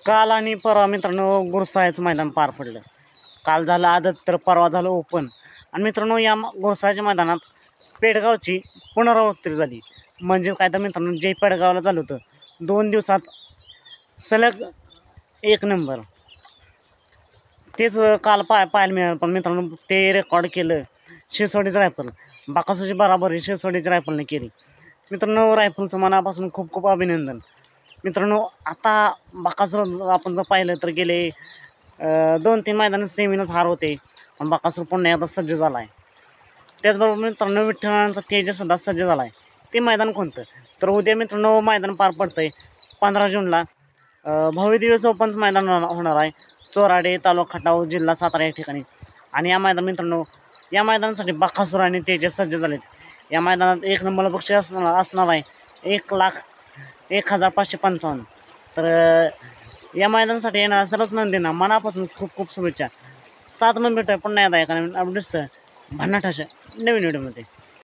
काल आणि परवा मित्रांनो गुरसाळ्याचं मैदान पार पडलं. काल झालं आदत तर परवा झालं ओपन. आणि मित्रांनो या गुरसाळ्याच्या मैदानात पेडगावची पुनरावृत्ती झाली. म्हणजे काय तर मित्रांनो जे पेडगावला झालं होतं 2 दिवसात सलग 1 नंबर, तेच काल पाहायला मिळालं. पण मित्रांनो ते रेकॉर्ड केलं शिरसोडीचं रायफल. बाकासूची बराबरी शिरसोडीच्या रायफलने केली. मित्रांनो रायफलचं मनापासून खूप खूप अभिनंदन. मित्रांनो आता बाकासूर आपण जर पाहिलं तर गेले 2-3 मैदानात सेमीनच हार होते. पण बाकासूर पुन्हा एकदा सज्ज झाला आहे. त्याचबरोबर मित्रांनो विठ्ठलांचा तेजससुद्धा सज्ज झाला आहे. ते मैदान कोणतं तर उद्या मित्रांनो मैदान पार पडतं आहे 15 जूनला. भव्य दिवस ओपनचं मैदान होणार आहे. चोराडे तालुका खटाव जिल्हा सातारा या ठिकाणी. आणि या मित्रांनो या मैदानासाठी बाकासूर आणि तेजस सज्ज झालेत. या मैदानात 1 नंबरला बक्षीस असणार आहे 1,01,555. तर या मैदानासाठी येणार सर्वच नंदींना मनापासून खूप खूप शुभेच्छा. 7 नंबर भेटूया पुन्हा एकदा एका नवीन अपडेट्स भन्नाट अशा नवीन व्हिडिओमध्ये.